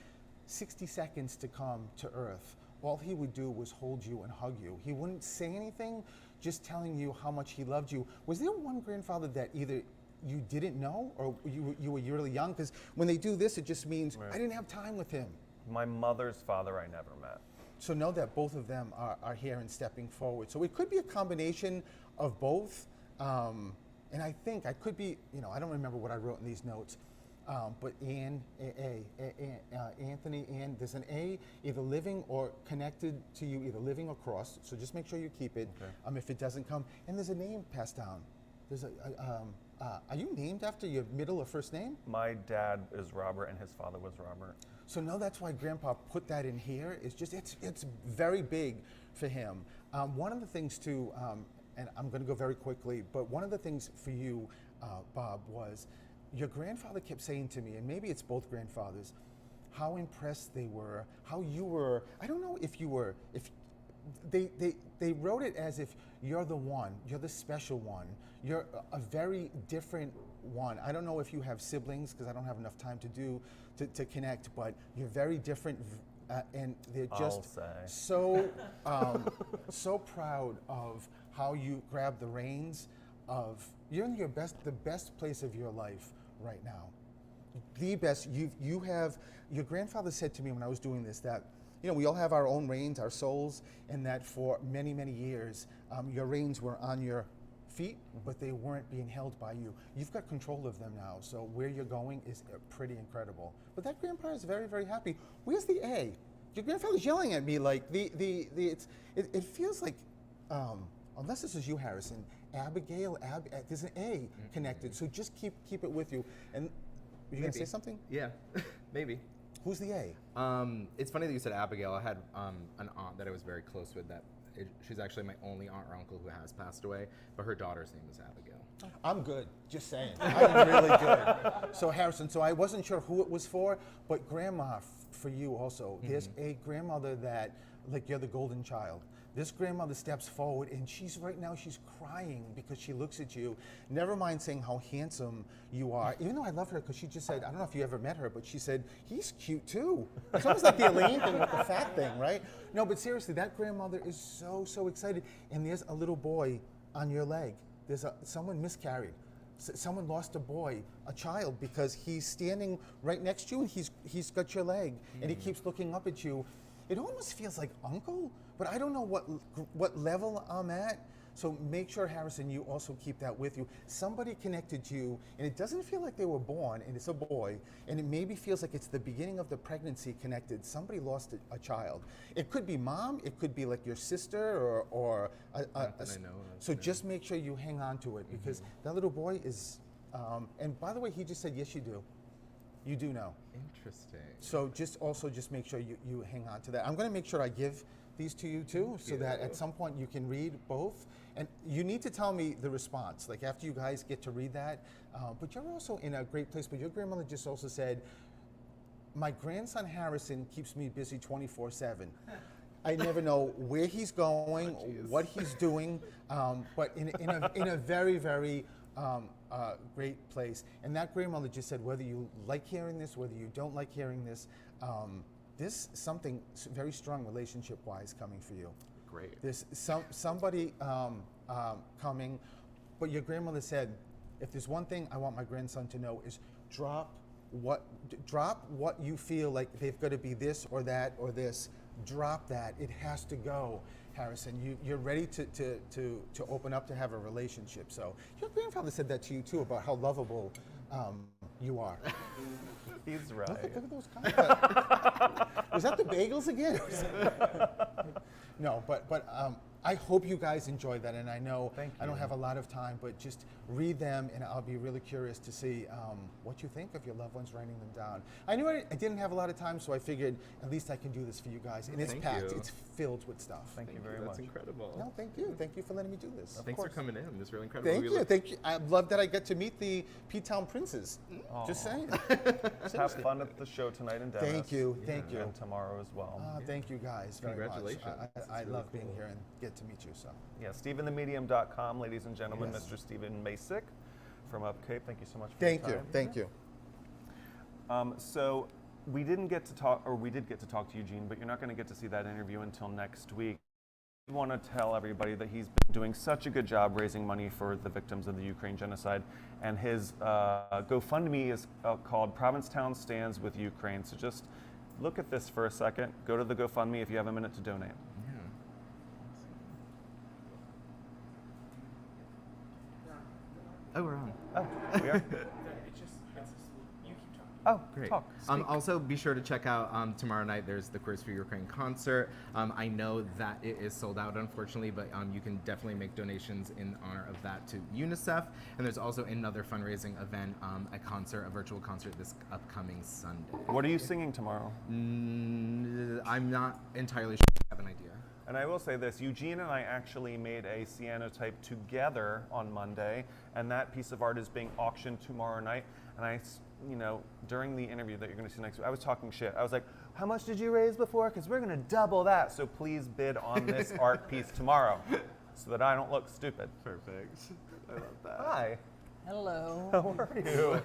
60 seconds to come to Earth, all he would do was hold you and hug you. He wouldn't say anything, just telling you how much he loved you. Was there one grandfather that either you didn't know or you were really young? Because when they do this, it just means I didn't have time with him. My mother's father I never met. So know that both of them are here and stepping forward. So it could be a combination of both. And I think I could be, I don't remember what I wrote in these notes, but Anthony, there's an A, either living or connected to you, either living or crossed. So just make sure you keep it if it doesn't come. And there's a name passed down. There's are you named after your middle or first name? My dad is Robert and his father was Robert. So no, that's why Grandpa put that in here. It's very big for him. One of the things too, and I'm going to go very quickly, but one of the things for you, Bob, was your grandfather kept saying to me, and maybe it's both grandfathers, how impressed they were, how you were. I don't know if you were, if they wrote it as if you're the one, you're the special one, you're a very different one. I don't know if you have siblings, because I don't have enough time to connect, but you're very different, and they're just so so proud of how you grab the reins of. You're in the best place of your life right now. The best. You have. Your grandfather said to me when I was doing this that, we all have our own reins, our souls, and that for many, many years, your reins were on your feet, but they weren't being held by you. You've got control of them now, so where you're going is pretty incredible. But that grandpa is very, very happy. Where's the A? Your grandfather's yelling at me like it feels like, unless this is you, Harrison, Abigail, there's an A connected, so just keep it with you. And you're going to say something? Yeah, maybe. Who's the A? It's funny that you said Abigail. I had an aunt that I was very close with. She's actually my only aunt or uncle who has passed away, but her daughter's name is Abigail. I'm good, just saying. I'm really good. So Harrison, I wasn't sure who it was for, but Grandma, for you also. There's a grandmother that, like, you're the golden child. This grandmother steps forward, and she's crying because she looks at you. Never mind saying how handsome you are. Even though I love her, because she just said, I don't know if you ever met her, but she said, he's cute too. It's almost like the Elaine thing with the fat thing, right? No, but seriously, that grandmother is so excited. And there's a little boy on your leg. Someone miscarried. Someone lost a boy, a child, because he's standing right next to you, and he's got your leg, and he keeps looking up at you. It almost feels like uncle, but I don't know what level I'm at. So make sure, Harrison, you also keep that with you. Somebody connected you, and it doesn't feel like they were born, and it's a boy, and it maybe feels like it's the beginning of the pregnancy connected. Somebody lost a child. It could be mom, it could be like your sister or so just make sure you hang on to it, because that little boy is, and by the way, he just said, yes, you do. You do know. Interesting. So just make sure you hang on to that. I'm going to make sure I give these to you too, so that at some point you can read both. And you need to tell me the response, like after you guys get to read that. But you're also in a great place. But your grandmother just also said, my grandson Harrison keeps me busy 24/7. I never know where he's going, what he's doing, but in a very, very great place. And that grandmother just said, whether you like hearing this, whether you don't like hearing this, there's something very strong relationship-wise coming for you. Great. There's somebody coming, but your grandmother said, if there's one thing I want my grandson to know is drop what you feel like they've got to be this or that or this. Drop that. It has to go, Harrison. You're ready to open up to have a relationship. So your grandfather said that to you too, about how lovable you are. He's right. Look at those comments. Was that the bagels again? No, but I hope you guys enjoyed that, and I know I don't have a lot of time, but just read them, and I'll be really curious to see what you think of your loved ones, writing them down. I knew I didn't have a lot of time, so I figured at least I can do this for you guys, and it's packed. It's filled with stuff. Thank you very much. That's incredible. No, thank you. Thank you for letting me do this. Thanks for coming in. It's really incredible. Thank you. I love that I get to meet the P-Town Princes. Just saying. Have fun at the show tonight in Dennis. Thank you. And tomorrow as well. Thank you guys very much. Congratulations. I love being here and get to meet you. So. Yeah, StevenTheMedium.com, ladies and gentlemen, Mr. Steven Macek from Up Cape. Thank you so much for your time. Thank you. So we didn't get to talk, or we did get to talk to Eugene, but you're not going to get to see that interview until next week. want to tell everybody that he's been doing such a good job raising money for the victims of the Ukraine genocide, and his GoFundMe is called Provincetown Stands with Ukraine. So just look at this for a second. Go to the GoFundMe if you have a minute to donate. Oh, we're on. Oh, we are? Oh, Great. talk. Speak. Also, be sure to check out tomorrow night. There's the Queers for Ukraine concert. I know that it is sold out, unfortunately, but you can definitely make donations in honor of that to UNICEF. And there's also another fundraising event, a virtual concert this upcoming Sunday. What are you singing tomorrow? I'm not entirely sure. I have an idea. And I will say this, Eugene and I actually made a cyanotype together on Monday, and that piece of art is being auctioned tomorrow night. And during the interview that you're going to see next week, I was talking shit. I was like, how much did you raise before? Because we're going to double that. So please bid on this art piece tomorrow so that I don't look stupid. Perfect. I love that. Hi. Hello. How are you?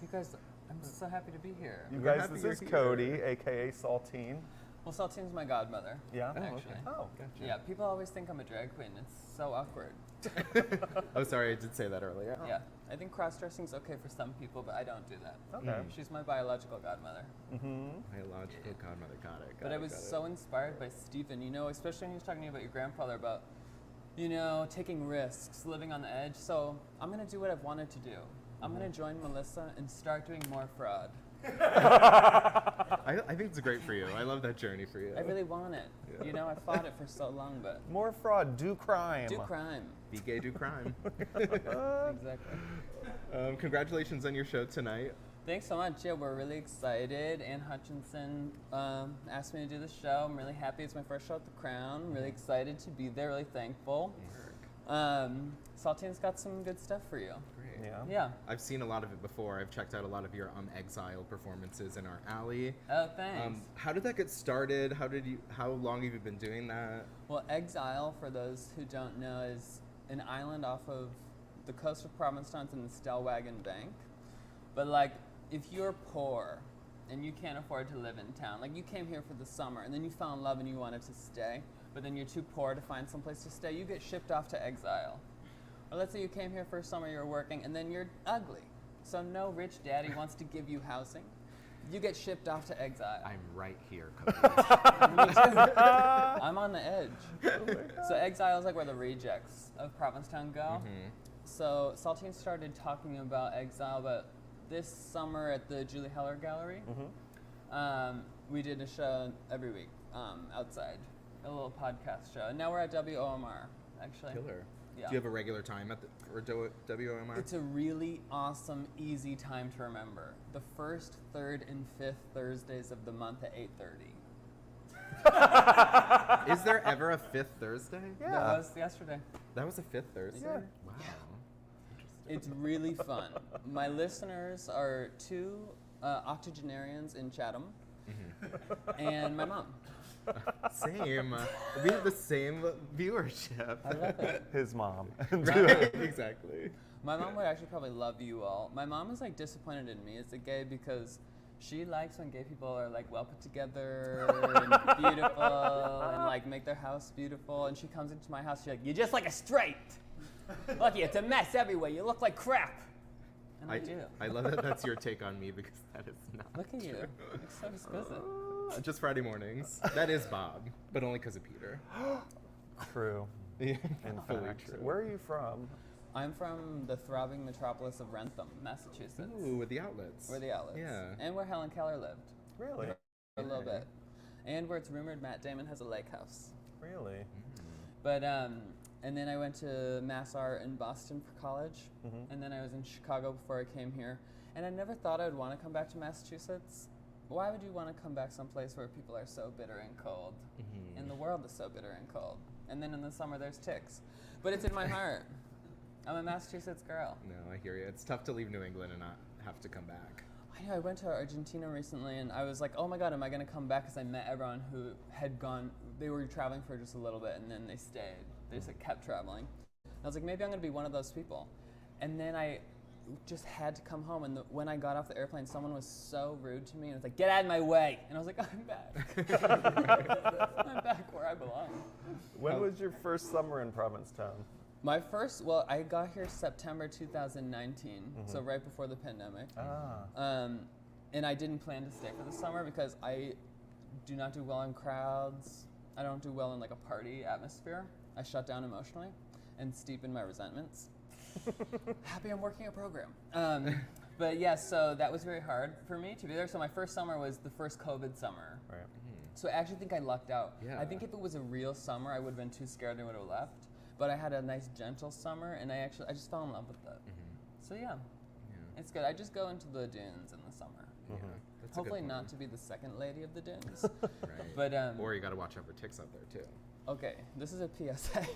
You guys, I'm so happy to be here. You We're guys, happy this you're is here. Cody, a.k.a. Saltine. Well, Saltine's my godmother. Yeah? Actually. Oh. Yeah, people always think I'm a drag queen. It's so awkward. Oh, sorry, I did say that earlier. Yeah, I think cross-dressing's okay for some people, but I don't do that. Okay. She's my biological godmother. Biological godmother, got it. But I was so inspired by Steven, especially when he was talking about your grandfather about, taking risks, living on the edge. So I'm going to do what I've wanted to do. I'm going to join Melissa and start doing more fraud. I think it's great for you. I love that journey for you. I really want it. Yeah. I fought it for so long, but More fraud, do crime. do crime. Be gay, do crime. Exactly. Congratulations on your show tonight. Thanks so much. Yeah, we're really excited. Ann Hutchinson asked me to do the show. I'm really happy. It's my first show at the Crown. I'm really excited to be there. Really thankful. Saltine's got some good stuff for you. Great. Yeah. Yeah. I've seen a lot of it before. I've checked out a lot of your Exile performances in our alley. Oh, thanks. How did that get started? How long have you been doing that? Well, Exile, for those who don't know, is an island off of the coast of Provincetown in the Stellwagen Bank. But if you're poor and you can't afford to live in town, you came here for the summer and then you fell in love and you wanted to stay, but then you're too poor to find someplace to stay, you get shipped off to Exile. Or let's say you came here for a summer, you're working, and then you're ugly. So no rich daddy wants to give you housing. You get shipped off to Exile. I'm right here, Cody. Me too. I'm on the edge. So Exile is where the rejects of Provincetown go. So Saltine started talking about Exile, but this summer at the Julie Heller Gallery, we did a show every week outside, a little podcast show. And now we're at WOMR, actually. Killer. Yeah. Do you have a regular time for WOMR? It's a really awesome, easy time to remember. The first, third, and fifth Thursdays of the month at 8:30. Is there ever a fifth Thursday? There was yesterday. That was a fifth Thursday? Yeah. Wow. It's really fun. My listeners are two octogenarians in Chatham, and my mom. Same. We have the same viewership. I love it. His mom. Right? Exactly. My mom would actually probably love you all. My mom is disappointed in me as a gay because she likes when gay people are well put together and beautiful and make their house beautiful. And she comes into my house, she's like, "You're just like a straight. Look, it's a mess everywhere. You look like crap." And I do. I love that that's your take on me because that is not Look at you. true. You're so exquisite. Just Friday mornings. That is Bob, but only because of Peter. True. Yeah, In fully fact. true. Where are you from? I'm from the throbbing metropolis of Rentham, Massachusetts. Ooh, with the outlets. We're the outlets. Yeah. And where Helen Keller lived Really? for a little bit. And where it's rumored Matt Damon has a lake house. Really? But, and then I went to Mass Art in Boston for college. And then I was in Chicago before I came here. And I never thought I would want to come back to Massachusetts. Why would you want to come back someplace where people are so bitter and cold? And the world is so bitter and cold. And then in the summer there's ticks. But it's in my heart. I'm a Massachusetts girl. No, I hear you. It's tough to leave New England and not have to come back. I know, I went to Argentina recently and I was like, oh my God, am I going to come back? Because I met everyone who had gone, they were traveling for just a little bit and then they stayed. They just kept traveling. And I was like, maybe I'm going to be one of those people. And then I just had to come home. And when I got off the airplane, someone was so rude to me and was like, "Get out of my way." And I was like, I'm back. I'm back where I belong. When was your first summer in Provincetown? My first, I got here September 2019, so right before the pandemic. And I didn't plan to stay for the summer because I do not do well in crowds. I don't do well in like a party atmosphere. I shut down emotionally and steep in my resentments. Happy I'm working a program. But yeah, so that was very hard for me to be there. So my first summer was the first COVID summer. Right. So I actually think I lucked out. Yeah. I think if it was a real summer, I would have been too scared and would have left. But I had a nice gentle summer, and I just fell in love with it. So yeah, it's good. I just go into the dunes in the summer. That's a good Hopefully plan. not to be the second lady of the dunes. Right. But Or you got to watch out for ticks out there too. okay, this is a PSA.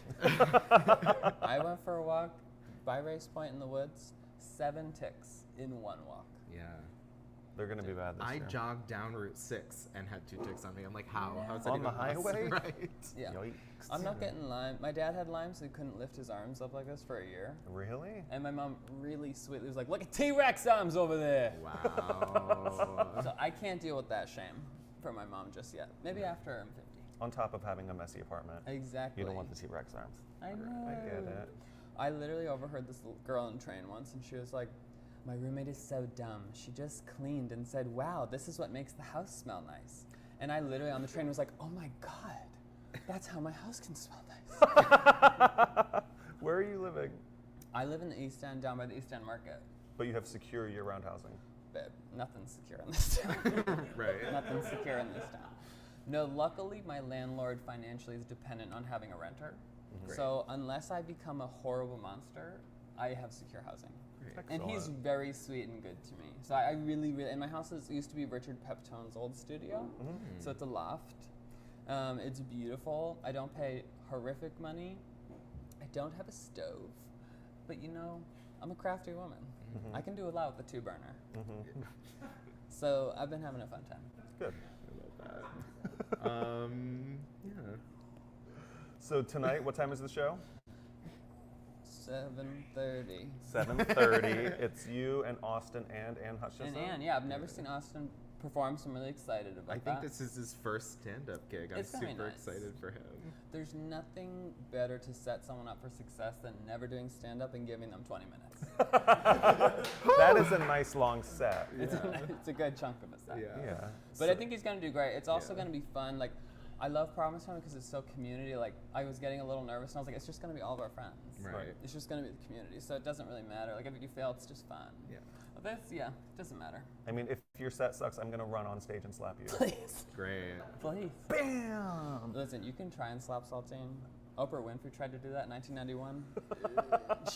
I went for a walk by Race Point in the woods. 7 ticks in one walk. Yeah. They're going to be bad this I year. jogged down Route 6 and had 2 ticks on me. I'm like, how? How's that On the even possible? highway? Right. Yeah. Yikes. I'm not getting Lyme. My dad had Lyme, so he couldn't lift his arms up like this for a year. Really? And my mom really sweetly was like, look at T-Rex arms over there. Wow. So I can't deal with that shame from my mom just yet. Maybe after I'm 50. On top of having a messy apartment. Exactly. You don't want the T-Rex arms. I know. I get it. I literally overheard this little girl on the train once, and she was like, my roommate is so dumb. She just cleaned and said, wow, this is what makes the house smell nice. And I literally on the train was like, oh my God, that's how my house can smell nice. Where are you living? I live in the East End, down by the East End Market. But you have secure year-round housing. Babe, nothing's secure in this town. Right. Nothing's secure in this town. No, luckily my landlord financially is dependent on having a renter. So unless I become a horrible monster, I have secure housing. And he's Excellent. very sweet and good to me. So I really, and my house used to be Richard Peptone's old studio. So it's a loft. It's beautiful. I don't pay horrific money. I don't have a stove. But you know, I'm a crafty woman. I can do a lot with the 2-burner. So I've been having a fun time. Good. Yeah. So tonight, what time is the show? 7:30. 7:30. It's you and Austin and Ann Hutchison. And Anne, yeah, I've never seen Austin perform, so I'm really excited about I that. think this is his first stand-up gig. I'm It's gonna be super nice. excited for him. There's nothing better to set someone up for success than never doing stand-up and giving them 20 minutes. That is a nice long set. It's a good chunk of a set. Yeah. But I think he's going to do great. It's also going to be fun. Like, I love Provincetown because it's so community. Like, I was getting a little nervous, and I was like, it's just going to be all of our friends. Right. It's just going to be the community. So it doesn't really matter. Like, if you fail, it's just fun. Yeah. But this, yeah, doesn't matter. I mean, if your set sucks, I'm going to run on stage and slap you. Please. Great. Please. Bam! Listen, you can try and slap Saltine. Oprah Winfrey tried to do that in 1991.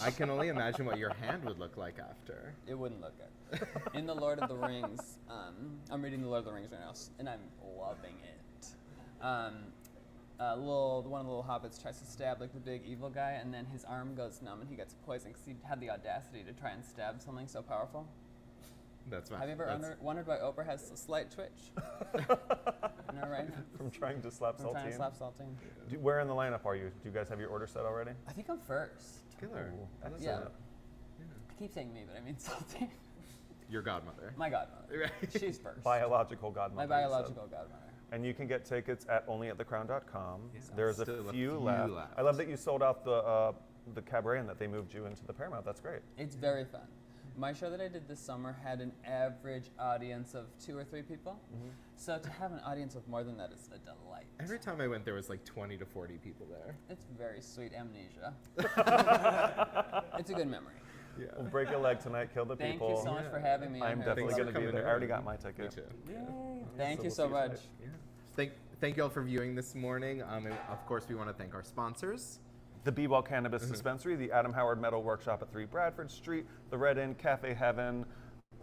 I can only imagine what your hand would look like after. It wouldn't look good. In The Lord of the Rings, I'm reading The Lord of the Rings right now, and I'm loving it. One of the little hobbits tries to stab like the big evil guy, and then his arm goes numb and he gets poisoned because he had the audacity to try and stab something so powerful. That's fine. Have you ever wondered why Oprah has a slight twitch? No, right? From trying to slap I'm trying to Saltine. slap Saltine. Where in the lineup are you? Do you guys have your order set already? I think I'm first. Killer. Excellent. Yeah. I keep saying me, but I mean Saltine. Your godmother. My godmother. Right. She's first. Biological godmother. My you said. biological godmother. And you can get tickets at onlyatthecrown.com. Yes. There's a Still few left. I love that you sold out the cabaret and that they moved you into the Paramount. That's great. It's very fun. My show that I did this summer had an average audience of 2 or 3 people. So to have an audience of more than that is a delight. Every time I went, there was like 20 to 40 people there. It's very sweet amnesia. It's a good memory. Yeah. We'll break a leg tonight, kill the Thank people. you so much for having me. on I'm here. definitely Thanks going for to be coming there. I already got over. my ticket. Me too. Yay. Thank So you we'll so see you much. tonight. Thank you all for viewing this morning. And of course, we want to thank our sponsors. The Be Well Cannabis Dispensary, the Adam Howard Metal Workshop at 3 Bradford Street, the Red Inn, Cafe Heaven,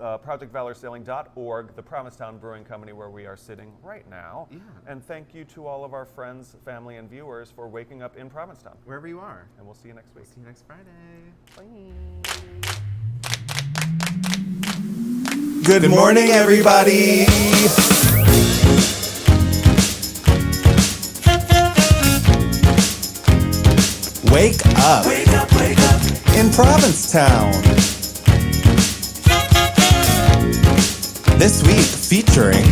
ProjectValorSailing.org, the Provincetown Brewing Company where we are sitting right now. Yeah. And thank you to all of our friends, family, and viewers for waking up in Provincetown. Wherever you are. And we'll see you next week. See you next Friday. Good morning, everybody. Wake up. Wake up, wake up. In Provincetown. This week featuring